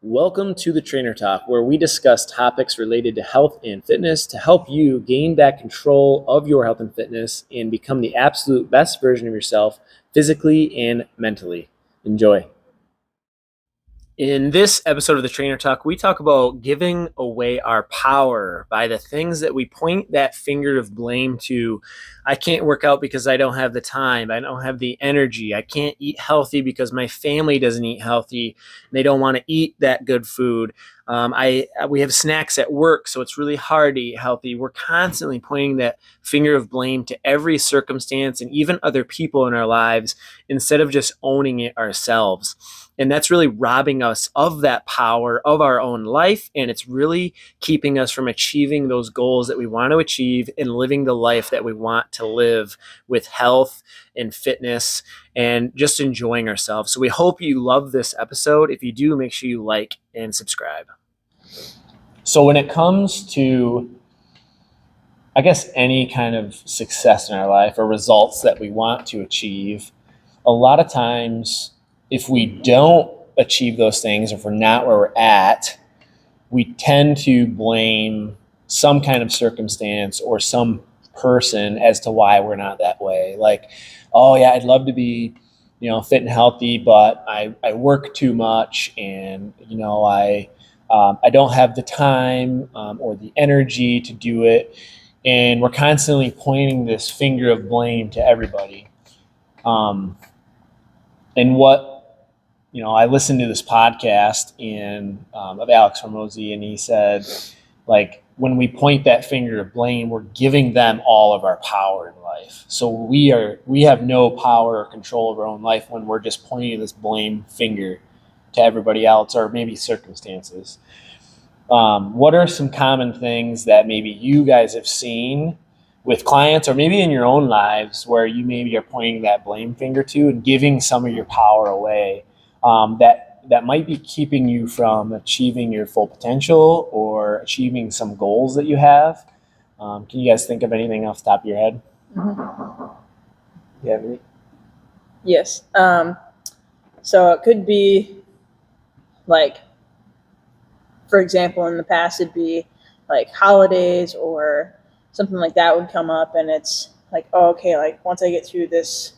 Welcome to the Trainer Talk, where we discuss topics related to health and fitness to help you gain back control of your health and fitness and become the absolute best version of yourself physically and mentally. Enjoy. In this episode of the Trainer Talk, we talk about giving away our power by the things that we point that finger of blame to. I can't work out because I don't have the time. I don't have the energy. I can't eat healthy because my family doesn't eat healthy. They don't want to eat that good food. We have snacks at work, so it's really hard to eat healthy. We're constantly pointing that finger of blame to every circumstance and even other people in our lives instead of just owning it ourselves. And that's really robbing us of that power of our own life. And it's really keeping us from achieving those goals that we want to achieve and living the life that we want to live with health and fitness and just enjoying ourselves. So we hope you love this episode. If you do, make sure you like and subscribe. So when it comes to, I guess, any kind of success in our life or results that we want to achieve, a lot of times, if we don't achieve those things, if we're not where we're at, we tend to blame some kind of circumstance or some person as to why we're not that way. Like, oh yeah, I'd love to be, fit and healthy, but I work too much, and I don't have the time or the energy to do it, and we're constantly pointing this finger of blame to everybody. And what I listened to this podcast of Alex Hormozy, and he said, like, when we point that finger of blame, we're giving them all of our power in life. So we have no power or control of our own life when we're just pointing this blame finger to everybody else or maybe circumstances. What are some common things that maybe you guys have seen with clients or maybe in your own lives where you maybe are pointing that blame finger to and giving some of your power away? That might be keeping you from achieving your full potential or achieving some goals that you have. Can you guys think of anything off the top of your head? Mm-hmm. You have any? Yes. So it could be like, for example, in the past, it'd be like holidays or something like that would come up, and it's like, oh, okay, like once I get through this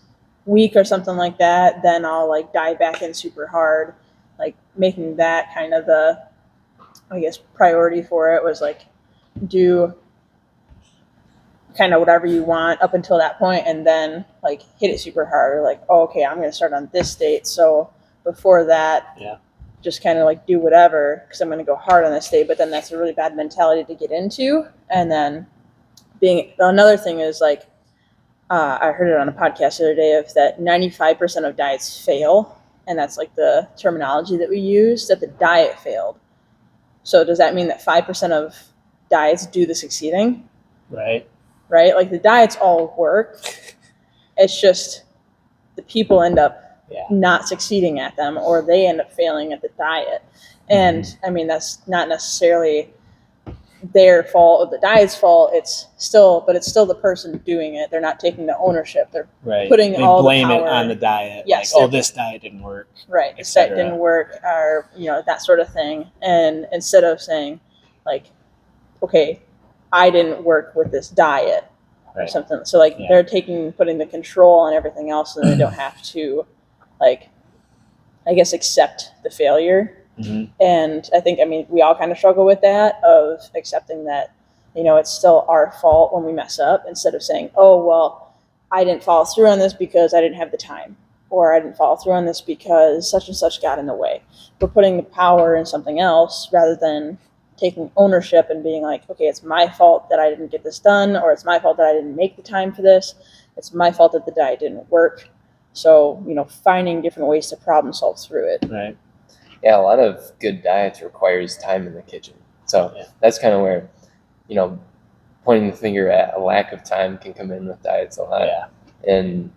week or something like that, then I'll like dive back in super hard. Like making that kind of the, I guess, priority for it was like do kind of whatever you want up until that point and then like hit it super hard, or like, oh, okay, I'm going to start on this date. So before that, just kind of like do whatever because I'm going to go hard on this date. But then that's a really bad mentality to get into. And then another thing is like, I heard it on a podcast the other day of that 95% of diets fail. And that's like the terminology that we use, that the diet failed. So does that mean that 5% of diets do the succeeding? Right. Like the diets all work. It's just the people end up not succeeding at them, or they end up failing at the diet. And I mean, that's not necessarily their fault or the diet's fault. It's still the person doing it. They're not taking the ownership. They're putting they all blame the power it on the diet. Yes, like, oh, this diet didn't work. Right, this diet didn't work, or that sort of thing. And instead of saying like, okay, I didn't work with this diet or something. So like they're putting the control on everything else, and they don't have to, like, I guess, accept the failure. Mm-hmm. And I think, we all kind of struggle with that, of accepting that, it's still our fault when we mess up, instead of saying, oh, well, I didn't follow through on this because I didn't have the time, or I didn't follow through on this because such and such got in the way. We're putting the power in something else rather than taking ownership and being like, okay, it's my fault that I didn't get this done, or it's my fault that I didn't make the time for this. It's my fault that the diet didn't work. So, finding different ways to problem solve through it. Right. Yeah, a lot of good diets requires time in the kitchen. So that's kind of where, pointing the finger at a lack of time can come in with diets a lot. Yeah. And,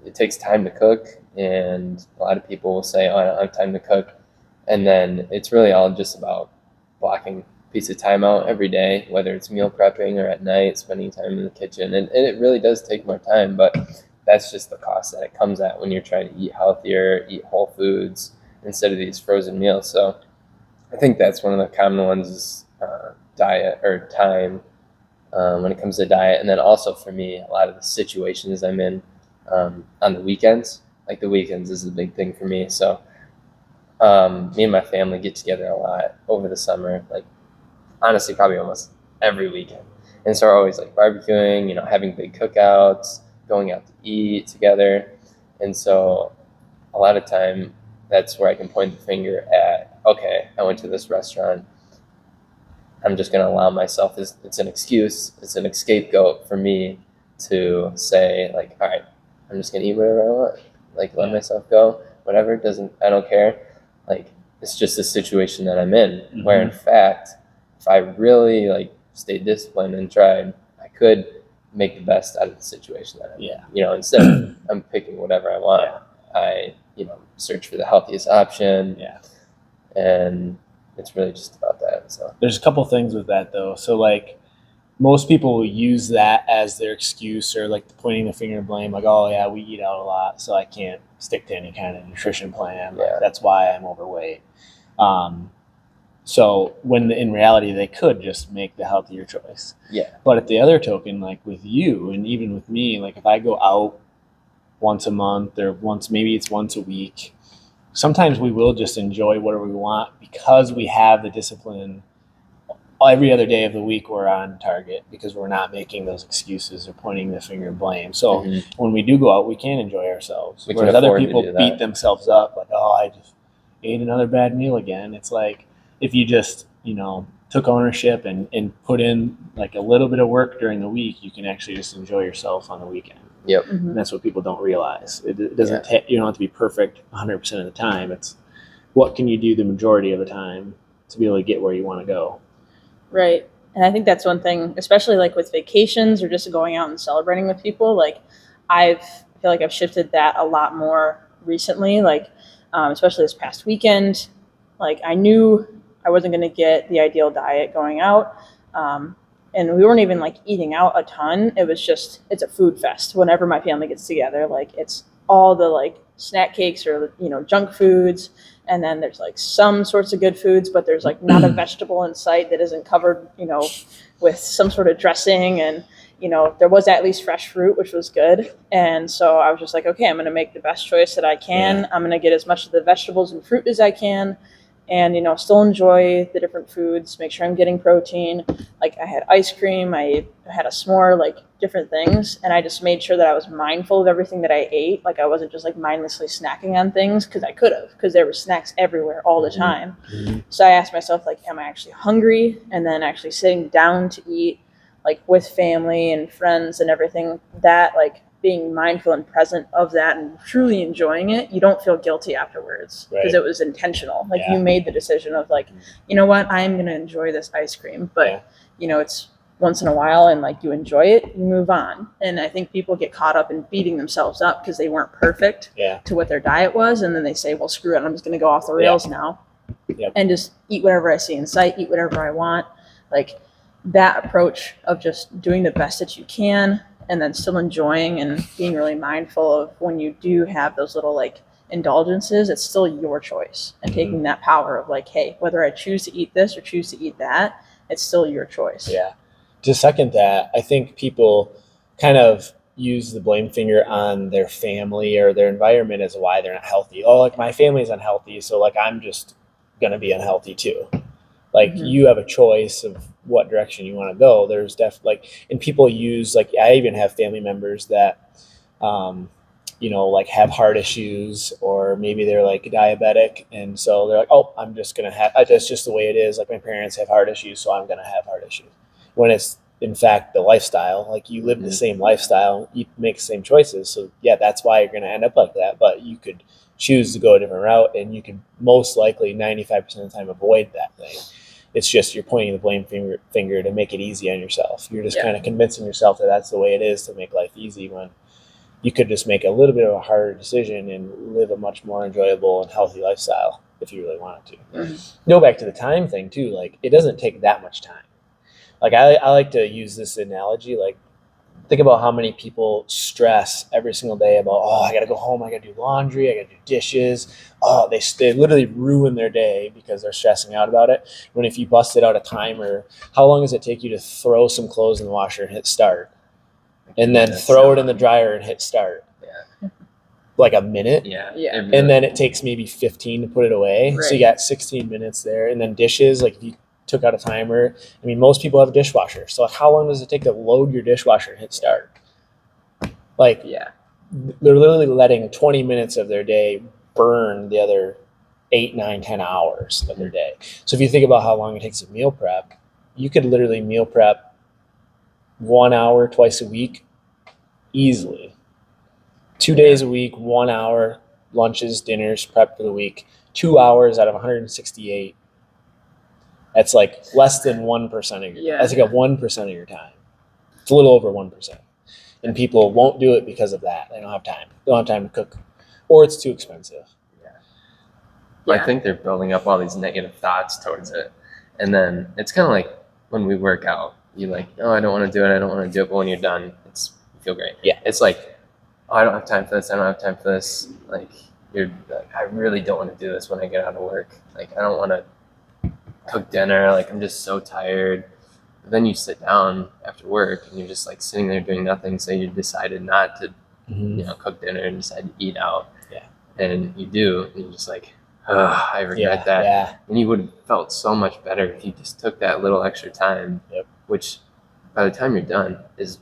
it takes time to cook, and a lot of people will say, oh, I don't have time to cook. And then it's really all just about blocking a piece of time out every day, whether it's meal prepping or at night, spending time in the kitchen. And it really does take more time, but that's just the cost that it comes at when you're trying to eat healthier, eat whole foods, instead of these frozen meals. So I think that's one of the common ones is diet or time when it comes to diet. And then also for me, a lot of the situations I'm in on the weekends, like the weekends is a big thing for me. So me and my family get together a lot over the summer, like honestly, probably almost every weekend. And so we're always like barbecuing, having big cookouts, going out to eat together. And so a lot of time that's where I can point the finger at, okay, I went to this restaurant. I'm just going to allow myself, it's an excuse, it's an scapegoat for me to say like, all right, I'm just going to eat whatever I want. Like let myself go, whatever, I don't care. Like it's just a situation that I'm in where in fact, if I really like stayed disciplined and tried, I could make the best out of the situation that I'm in. Instead of I'm picking whatever I want, I search for the healthiest option. And it's really just about that. So there's a couple things with that though. So like most people will use that as their excuse or like pointing the finger and blame, like, oh yeah, we eat out a lot, so I can't stick to any kind of nutrition plan. Like, that's why I'm overweight. So when in reality they could just make the healthier choice. But at the other token, like with you and even with me, like if I go out once a month or maybe it's once a week, sometimes we will just enjoy whatever we want because we have the discipline. Every other day of the week we're on target because we're not making those excuses or pointing the finger and blame. So when we do go out, we can enjoy ourselves. Whereas other people beat themselves up like, oh, I just ate another bad meal again. It's like if you just, took ownership and put in like a little bit of work during the week, you can actually just enjoy yourself on the weekend. And that's what people don't realize. It doesn't you don't have to be perfect 100% of the time. It's what can you do the majority of the time to be able to get where you want to go. Right. And I think that's one thing, especially like with vacations or just going out and celebrating with people. Like I feel like I've shifted that a lot more recently, like especially this past weekend. Like I knew I wasn't going to get the ideal diet going out. And we weren't even like eating out a ton. It was just, it's a food fest. Whenever my family gets together, like it's all the like snack cakes or, junk foods. And then there's like some sorts of good foods, but there's like not a vegetable in sight that isn't covered, with some sort of dressing. And, there was at least fresh fruit, which was good. And so I was just like, okay, I'm going to make the best choice that I can. I'm going to get as much of the vegetables and fruit as I can. And, still enjoy the different foods, make sure I'm getting protein. Like I had ice cream, I had a s'more, like different things. And I just made sure that I was mindful of everything that I ate. Like I wasn't just like mindlessly snacking on things because I could have, because there were snacks everywhere all the time. So I asked myself, like, am I actually hungry? And then actually sitting down to eat, like with family and friends and everything, that like being mindful and present of that and truly enjoying it, you don't feel guilty afterwards because it was intentional. Like you made the decision of like, you know what, I'm going to enjoy this ice cream, but it's once in a while and like you enjoy it, you move on. And I think people get caught up in beating themselves up because they weren't perfect to what their diet was. And then they say, well, screw it, I'm just going to go off the rails now and just eat whatever I see in sight, eat whatever I want. Like that approach of just doing the best that you can and then still enjoying and being really mindful of when you do have those little like indulgences, it's still your choice. And taking that power of like, hey, whether I choose to eat this or choose to eat that, it's still your choice. To second that, I think people kind of use the blame finger on their family or their environment as why they're not healthy. Oh, like my family's unhealthy, so like I'm just going to be unhealthy too. Like you have a choice of what direction you want to go. There's definitely and people use like, I even have family members that, like have heart issues or maybe they're like diabetic. And so they're like, oh, I'm just going to have, that's just the way it is. Like my parents have heart issues, so I'm going to have heart issues. When it's in fact the lifestyle, like you live the same lifestyle, you make the same choices. So that's why you're going to end up like that. But you could choose to go a different route and you could most likely 95% of the time avoid that thing. It's just you're pointing the blame finger to make it easy on yourself. You're just kind of convincing yourself that that's the way it is to make life easy, when you could just make a little bit of a harder decision and live a much more enjoyable and healthy lifestyle if you really wanted to. Go back to the time thing too. Like it doesn't take that much time. Like I like to use this analogy. Like think about how many people stress every single day about, oh, I got to go home, I got to do laundry, I got to do dishes. Oh, they literally ruin their day because they're stressing out about it. When if you busted out a timer, how long does it take you to throw some clothes in the washer and hit start? And then throw it in the dryer and hit start? Yeah. Like a minute? Yeah. Yeah. And then it takes maybe 15 to put it away. Right. So you got 16 minutes there. And then dishes, like if you took out a timer, I mean, most people have a dishwasher. So how long does it take to load your dishwasher and hit start? Like, Yeah. they're literally letting 20 minutes of their day burn the other 8, 9, 10 hours of their day. So if you think about how long it takes to meal prep, you could literally meal prep 1 hour twice a week easily. 2 days a week, 1 hour, lunches, dinners, prep for the week, 2 hours out of 168. That's like less than 1% of your Yeah. That's like a 1% of your time. It's a little over 1%. And people won't do it because of that. They don't have time. They don't have time to cook. Or it's too expensive. I Yeah. think they're building up all these negative thoughts towards it. And then it's kind of like when we work out, you're like, oh, I don't want to do it. I don't want to do it. But when you're done, you feel great. Yeah. It's like, oh, I don't have time for this. I don't have time for this. Like, I really don't want to do this when I get out of work. Like, I don't want to cook dinner. Like, I'm just so tired. But then you sit down after work and you're just like sitting there doing nothing. So you decided not to, cook dinner and decide to eat out. Yeah. And you do. And you're just like, oh, I regret that. Yeah. And you would have felt so much better if you just took that little extra time, Yep. which by the time you're done is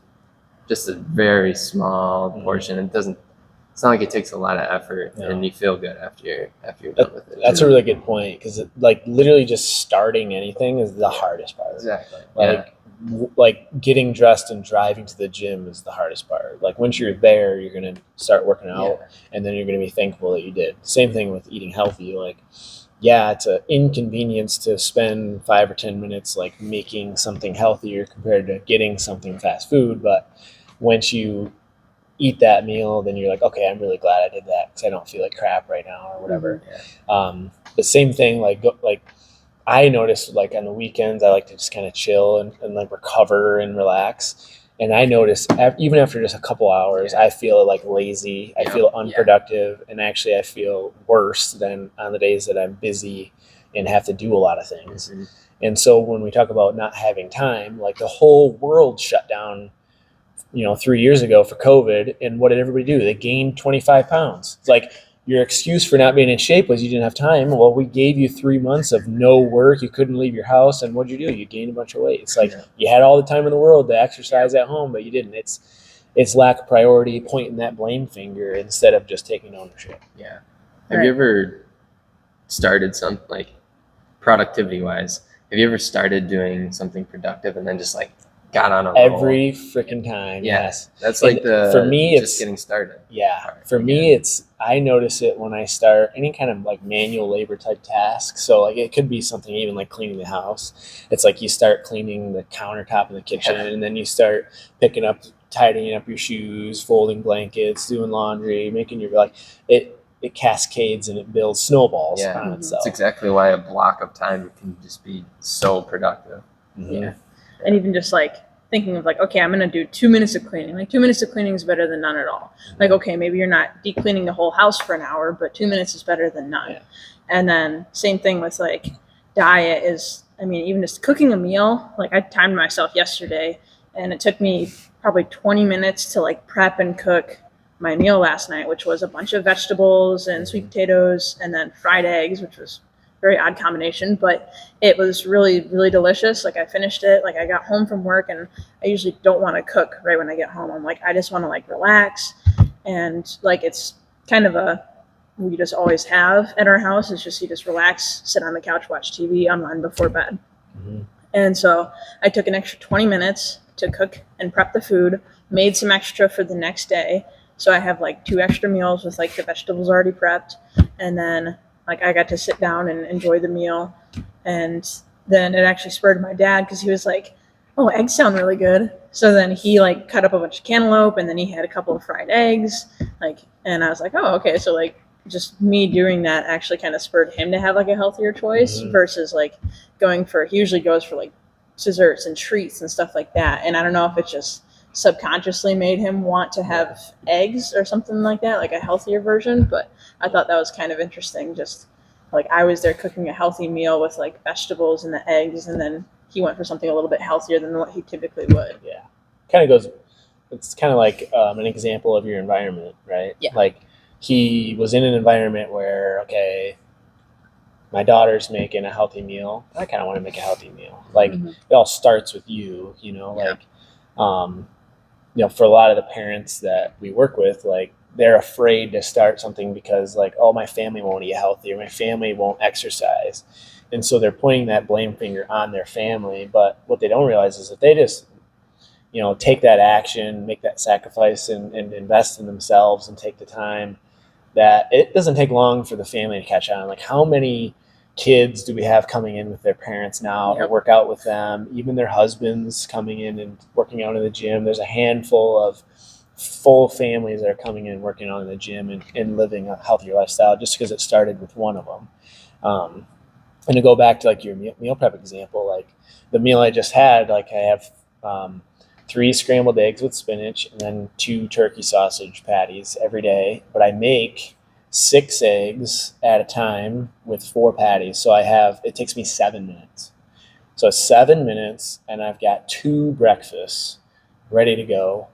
just a very small portion. It's not like it takes a lot of effort, and you feel good after you're done with it. That's a really good point, because like literally just starting anything is the hardest part. Exactly. Like getting dressed and driving to the gym is the hardest part. Like once you're there, you're gonna start working out, and then you're gonna be thankful that you did. Same thing with eating healthy. Like, yeah, it's an inconvenience to spend 5 or 10 minutes like making something healthier compared to getting something fast food. But once you eat that meal, then you're like, okay, I'm really glad I did that because I don't feel like crap right now or whatever. The same thing, like I noticed like on the weekends, I like to just kind of chill and like recover and relax. And I notice even after just a couple hours, I feel like lazy. I feel unproductive. And actually I feel worse than on the days that I'm busy and have to do a lot of things. Mm-hmm. And so when we talk about not having time, like the whole world shut down 3 years ago for COVID. And what did everybody do? They gained 25 pounds. It's like your excuse for not being in shape was you didn't have time. Well, we gave you 3 months of no work. You couldn't leave your house. And what'd you do? You gained a bunch of weight. It's like you had all the time in the world to exercise at home, but you didn't. It's lack of priority, pointing that blame finger instead of just taking ownership. Yeah. Have you ever started something like productivity wise? Have you ever started doing something productive and then just like got on a roll? Every freaking time. Yes. That's like for me, just getting started. Yeah. For me, I notice it when I start any kind of like manual labor type task. So like it could be something even like cleaning the house. It's like you start cleaning the countertop in the kitchen, and then you start picking up, tidying up your shoes, folding blankets, doing laundry, making your it cascades and it builds snowballs on itself. That's exactly why a block of time can just be so productive. Mm-hmm. Yeah. And even just like thinking of like, okay, I'm going to do 2 minutes of cleaning. Like 2 minutes of cleaning is better than none at all. Like, okay, maybe you're not deep cleaning the whole house for an hour, but 2 minutes is better than none. Yeah. And then same thing with like diet is, I mean, even just cooking a meal, like I timed myself yesterday and it took me probably 20 minutes to like prep and cook my meal last night, which was a bunch of vegetables and sweet potatoes and then fried eggs, which was a very odd combination, but it was really, really delicious. Like I finished it, like I got home from work and I usually don't want to cook right when I get home. I'm like, I just want to like relax. And like, it's kind of we just always have at our house. It's just, you just relax, sit on the couch, watch TV, unwind before bed. Mm-hmm. And so I took an extra 20 minutes to cook and prep the food, made some extra for the next day. So I have like 2 extra meals with like the vegetables already prepped. And then like I got to sit down and enjoy the meal. And then it actually spurred my dad because he was like, oh, eggs sound really good. So then he like cut up a bunch of cantaloupe and then he had a couple of fried eggs. And I was like, oh, okay. So like just me doing that actually kind of spurred him to have like a healthier choice versus like he usually goes for like desserts and treats and stuff like that. And I don't know if it's just subconsciously made him want to have eggs or something like that, like a healthier version. But I thought that was kind of interesting. Just like I was there cooking a healthy meal with like vegetables and the eggs, and then he went for something a little bit healthier than what he typically would. Yeah. Kind of goes, it's kind of like an example of your environment, right? Yeah. Like he was in an environment where, okay, my daughter's making a healthy meal. I kind of want to make a healthy meal. Like it all starts with you, you know, like, you know, for a lot of the parents that we work with, like they're afraid to start something because like, oh, my family won't eat healthy or my family won't exercise. And so they're pointing that blame finger on their family. But what they don't realize is that they just, you know, take that action, make that sacrifice and invest in themselves and take the time, that it doesn't take long for the family to catch on. Like how many kids do we have coming in with their parents now to work out with them, even their husbands coming in and working out in the gym. There's a handful of full families that are coming in and working out in the gym and living a healthier lifestyle just because it started with one of them. And to go back to like your meal prep example, like the meal I just had, like I have 3 scrambled eggs with spinach and then 2 turkey sausage patties every day, but I make 6 eggs at a time with 4 patties. So it takes me 7 minutes. So 7 minutes and I've got 2 breakfasts ready to go.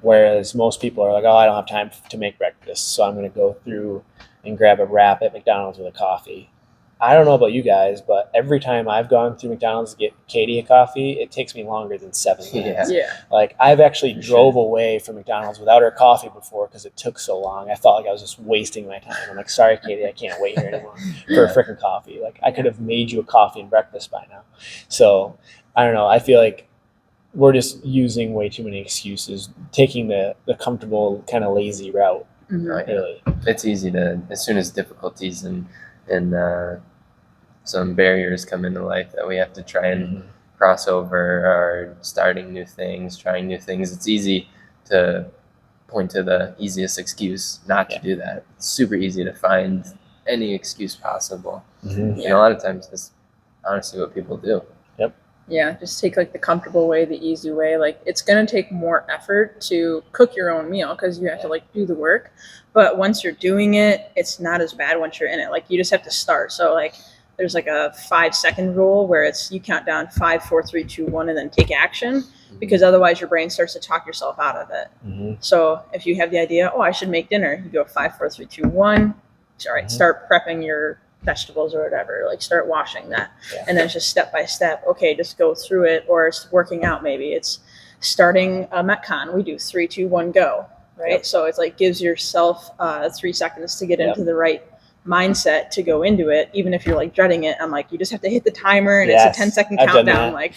Whereas most people are like, oh, I don't have time to make breakfast. So I'm going to go through and grab a wrap at McDonald's with a coffee. I don't know about you guys, but every time I've gone through McDonald's to get Katie a coffee, it takes me longer than 7 minutes. Yeah. Like I've actually drove away from McDonald's without her coffee before because it took so long. I felt like I was just wasting my time. I'm like, sorry, Katie, I can't wait here anymore for a freaking coffee. Like I could have made you a coffee and breakfast by now. So I don't know. I feel like we're just using way too many excuses, taking the comfortable kind of lazy route. Really. It's easy to, as soon as difficulties and some barriers come into life that we have to try and cross over, or starting new things, trying new things, it's easy to point to the easiest excuse not to do that. It's super easy to find any excuse possible. And a lot of times it's honestly what people do. Yeah, just take like the comfortable way, the easy way. Like it's going to take more effort to cook your own meal because you have to like do the work. But once you're doing it, it's not as bad once you're in it. Like you just have to start. So like there's like a 5-second rule where it's you count down 5, 4, 3, 2, 1, and then take action, because otherwise your brain starts to talk yourself out of it. So if you have the idea, oh, I should make dinner, you go 5, 4, 3, 2, 1. All right, start prepping your vegetables or whatever, like start washing that. And then it's just step by step, okay, just go through it. Or it's working out, maybe it's starting a Metcon, we do 3, 2, 1, go, right? So it's like gives yourself 3 seconds to get into the right mindset to go into it. Even if you're like dreading it, I'm like, you just have to hit the timer and it's a 10-second countdown. Like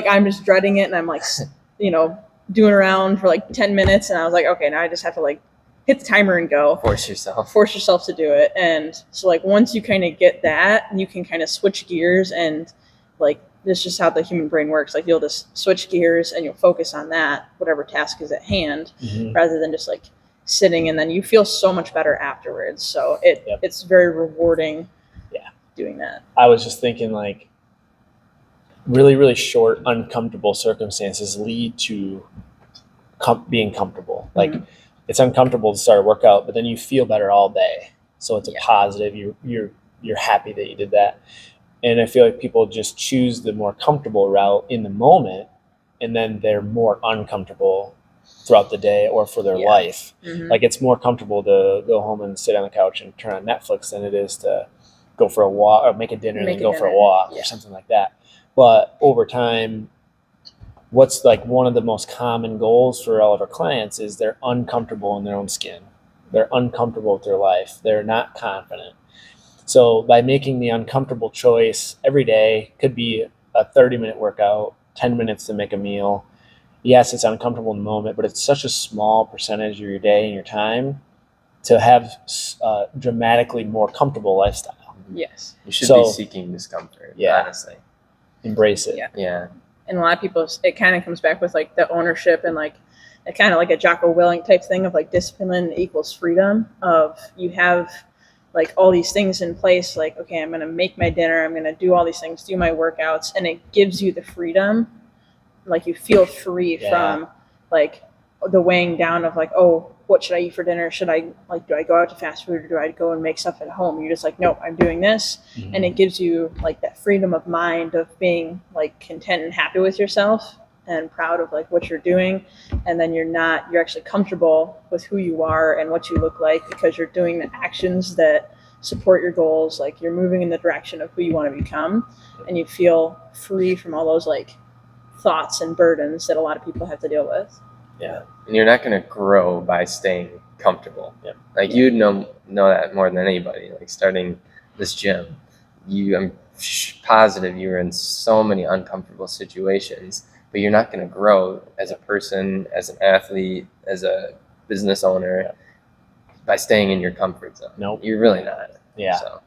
I'm just dreading it and I'm like, you know, doing around for like 10 minutes and I was like, okay, now I just have to like hit the timer and go. Force yourself to do it. And so like once you kind of get that, you can kind of switch gears, and like this is just how the human brain works. Like you'll just switch gears and you'll focus on that, whatever task is at hand, rather than just like sitting, and then you feel so much better afterwards. So it's very rewarding doing that. I was just thinking like really, really short, uncomfortable circumstances lead to being comfortable. Like it's uncomfortable to start a workout, but then you feel better all day. So it's a positive. You're happy that you did that. And I feel like people just choose the more comfortable route in the moment, and then they're more uncomfortable throughout the day or for their life. Like it's more comfortable to go home and sit on the couch and turn on Netflix than it is to go for a walk or make a dinner and then go for a walk or something like that. But over time, what's like one of the most common goals for all of our clients is they're uncomfortable in their own skin. They're uncomfortable with their life. They're not confident. So by making the uncomfortable choice every day, could be a 30-minute workout, 10 minutes to make a meal. Yes, it's uncomfortable in the moment, but it's such a small percentage of your day and your time to have a dramatically more comfortable lifestyle. Yes. You should be seeking discomfort, honestly. Embrace it. Yeah. And a lot of people, it kind of comes back with like the ownership and like a kind of like a Jocko Willink type thing of like discipline equals freedom. Of you have like all these things in place, like, okay, I'm going to make my dinner, I'm going to do all these things, do my workouts, and it gives you the freedom like you feel free from like the weighing down of like, oh, what should I eat for dinner? Should I do I go out to fast food, or do I go and make stuff at home? You're just like, nope, I'm doing this. Mhm. And it gives you like that freedom of mind of being like content and happy with yourself and proud of like what you're doing. And then you're actually comfortable with who you are and what you look like, because you're doing the actions that support your goals. Like you're moving in the direction of who you want to become, and you feel free from all those like thoughts and burdens that a lot of people have to deal with. Yeah. And you're not going to grow by staying comfortable. Yep. Like you know that more than anybody. Like starting this gym, I'm positive you were in so many uncomfortable situations, but you're not going to grow as a person, as an athlete, as a business owner by staying in your comfort zone. Nope. You're really not. Yeah. So.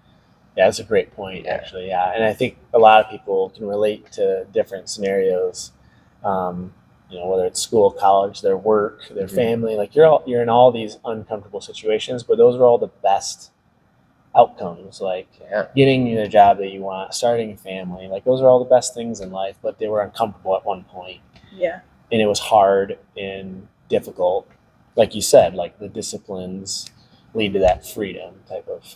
Yeah, that's a great point, actually. Yeah, and I think a lot of people can relate to different scenarios. Whether it's school, college, their work, their family. Like you're in all these uncomfortable situations, but those are all the best outcomes. Like getting the job that you want, starting a family. Like those are all the best things in life, but they were uncomfortable at one point. Yeah. And it was hard and difficult. Like you said, like the disciplines lead to that freedom type of,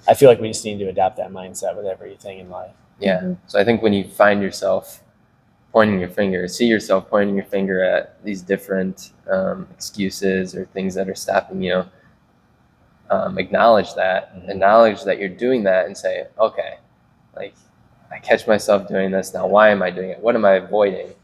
I feel like we just need to adopt that mindset with everything in life. Yeah. Mm-hmm. So I think when you find yourself see yourself pointing your finger at these different excuses or things that are stopping you, acknowledge that you're doing that and say, okay, like I catch myself doing this now. Why am I doing it? What am I avoiding?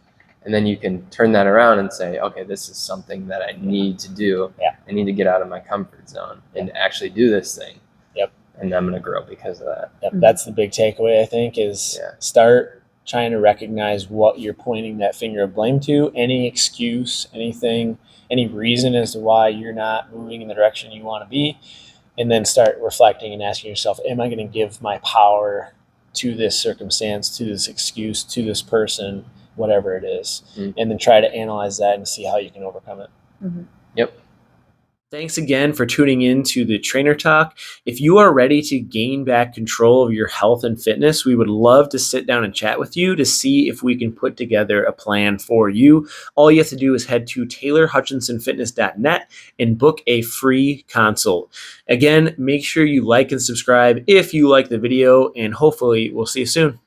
And then you can turn that around and say, okay, this is something that I need to do. Yeah. I need to get out of my comfort zone and actually do this thing. Yep. And I'm going to grow because of that. Yep. That's the big takeaway, I think, is start trying to recognize what you're pointing that finger of blame to, any excuse, anything, any reason as to why you're not moving in the direction you want to be, and then start reflecting and asking yourself, am I going to give my power to this circumstance, to this excuse, to this person, whatever it is, and then try to analyze that and see how you can overcome it. Mm-hmm. Yep. Thanks again for tuning in to the Trainer Talk. If you are ready to gain back control of your health and fitness, we would love to sit down and chat with you to see if we can put together a plan for you. All you have to do is head to taylorhutchinsonfitness.net and book a free consult. Again, make sure you like and subscribe if you like the video, and hopefully we'll see you soon.